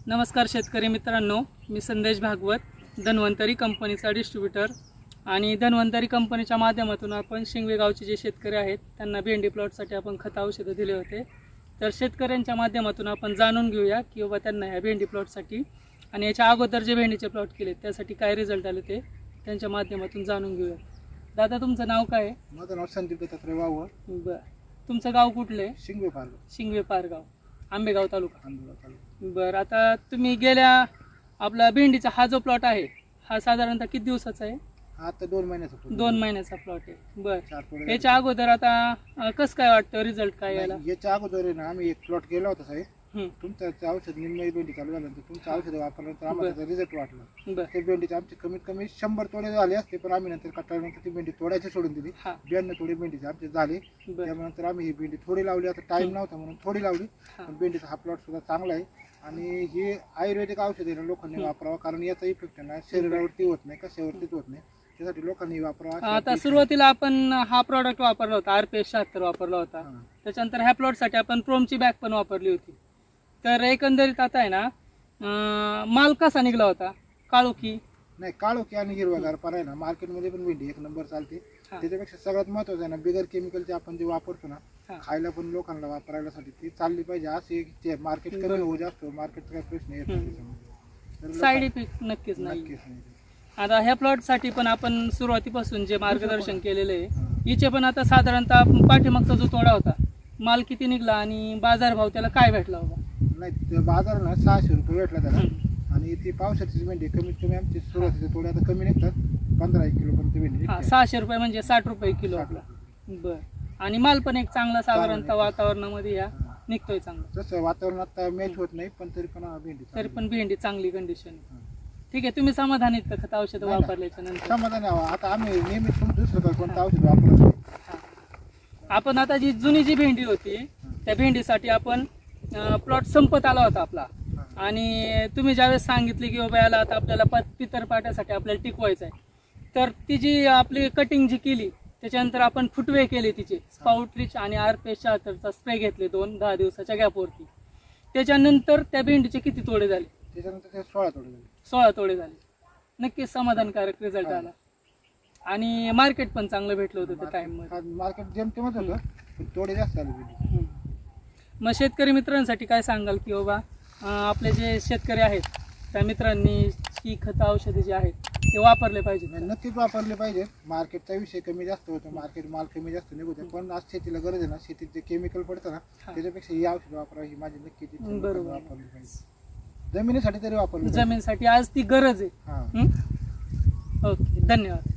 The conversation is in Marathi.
नमस्कार शेतकरी मित्रांनो, मी संदेश भागवत, धन्वंतरी कंपनीचा डिस्ट्रीब्युटर. आणि धन्वंतरी कंपनीच्या माध्यमातून आपण शिंगवे गावचे जे शेतकरी आहेत त्यांना भेंडी प्लॉटसाठी आपण खत औषधं दिले होते. तर शेतकऱ्यांच्या माध्यमातून आपण जाणून घेऊया की बाबा त्यांना ह्या भेंडी प्लॉटसाठी आणि याच्या अगोदर जे भेंडीचे प्लॉट केले त्यासाठी काय रिझल्ट आले ते त्यांच्या माध्यमातून जाणून घेऊया. दादा, तुमचं नाव काय आहे? माझं नाव संदीप दत्तात्रय वावळ. बरं, तुमचं गाव कुठलं आहे? शिंगवे पारगाव. शिंगवे पारगाव, आंबेगाव तालुका. आंबेगाव तालुका. बरं, आता तुम्ही गेल्या आपला भेंडीचा हा जो प्लॉट आहे हा साधारणतः किती दिवसाचा आहे? आता 2 महिन्याचा पूर्ण. 2 महिन्याचा प्लॉट आहे. बरं, 4 तोडे याच्या अगोदर आता कसं काय वाटतं, रिझल्ट काय यायला? नाही, याच्या अगोदर आहे ना आम्ही एक प्लॉट केला होता साहेब. हं, तुमचं औषध निम्मी भेंडी चालू झाल्यानंतर तुमचं औषध वापरल्यानंतर आम्हाला रिझल्ट वाटला. बरं, ते भेंडीचे आमचे कमीत कमी 100 तोडे झाले असते, पण आम्ही नंतर कटाळल्यानंतर ती भेंडी तोडायची सोडून दिली. हा, 92 तोडे भेंडीचे आमचे झाले. बरं, त्यानंतर आम्ही ही भेंडी थोडी लावली. आता टाइम नव्हता म्हणून थोडी लावली, हा, पण भेंडीचा हा प्लॉट सुद्धा चांगला आहे. आणि हे आयुर्वेदिक औषध आहे ना लोकांनी वापरावं, कारण याचा इफेक्ट आहे ना शरीरावरती होत नाही, कशावरतीच होत नाही. त्यासाठी लोकांनी वापरावा. आता सुरुवातीला आपण हा प्रॉडक्ट वापरला होता, RPS 76 वापरला होता. हां. त्याच्यानंतर ह्या प्लॉटसाठी आपण प्रोमची बॅग पण वापरली होती. तर एकंदरीत आता आहे ना माल कसा निघला होता? काळोखी नाही, काळोखी आणि हिरवागार पण आहे ना. मार्केटमध्ये पण भेंडी एक नंबर चालते. हा. त्याच्यापेक्षा सगळ्यात महत्वाचं आहे ना, बिगर केमिकलचे आपण जे वापरतो ना, हा. खायला पण लोकांना वापरायसाठी ती चालली पाहिजे. असे मार्केट कमी बरोबर. हो जास्त मार्केटचा काही प्रश्न येत नाही त्याच्यामध्ये. तर साईड इफेक्ट नक्कीच नाही. नक्कीच नाही. आता ह्या प्लॉटसाठी पण आपण सुरुवातीपासून जे मार्गदर्शन केलेलं आहे, हां. हिचे पण आता साधारणतः पाठीमागचा जो तोडा होता, माल किती निघला आणि बाजारभाव त्याला काय भेटला होता? नाही, ते बाजार ना 600 रुपये भेटला त्याला. हं. आणि ती पावसाची भेंडी कमीत कमी आमची सुरुवातीचे थोडे आता कमी निघतात. 15-1 किलो पर्यंत भेंडी हा, निघते. 600 रुपये म्हणजे 60 रुपये किलो 60 आपला. रुपये. बर, आणि माल पण एक चांगला साधारणतः चांगला वातावरणामध्ये या हां. निघतोय चांगला. तसं वातावरण आता मॅच होत नाही, पण तरी पण भेंडी तरी चांगली. पण भेंडी चांगली कंडिशन. हां. ठीक आहे, तुम्ही समाधानी आहेत का खत औषधं नाही ना. वापरल्याच्या नंतर? समाधान यावं. आता आम्ही नेहमी दुसरं काही कोणतं औषध वापरत नाही. हा. आपण आता जी जुनी जी भेंडी होती त्या भेंडीसाठी आपण प्लॉट संपत आला होता आपला, आणि तुम्ही ज्यावेळेस सांगितले की बाबा याला आता आपल्याला पितरपाट्यासाठी आपल्याला टिकवायचं आहे, तर ती जी आपली कटिंग जी केली त्याच्यानंतर आपण फुटवे केले तिचे स्पाउट रिच आणि RPS 76चा स्प्रे घेतले 10 दिवसाच्या गॅपवरती. त्याच्यानंतर त्या भेंडीचे किती तोडे झाले? त्याच्यानंतर ते 16 तोडे झाले. 16 तोडे झाले. नक्कीच समाधानकारक रिझल्ट आला आणि मार्केट पण चांगलं भेटलं होतं त्या टाइममध्ये. मार्केट जेमतेमच होतं, पण तोडे जास्त आले भेंडी. मग शेतकरी मित्रांसाठी काय सांगाल की बाबा आपले जे शेतकरी आहेत त्या मित्रांनी ही खत औषधे जी आहेत ते वापरले पाहिजे? नक्कीच वापरले पाहिजे. मार्केटचा विषय कमी जास्त होतो, मार्केट माल कमी जास्त निघतो, पण आज शेतीला गरज आहे ना, शेतीत जे केमिकल पडतं ना त्याच्यापेक्षा ही औषध वापरावी ही माझी नक्कीच इच्छा आहे. बरोबर. वापरली पाहिजे, जमिनीसाठी तरी वापरली पाहिजे. जमिनीसाठी आज ती गरज आहे. हां. ओके, धन्यवाद.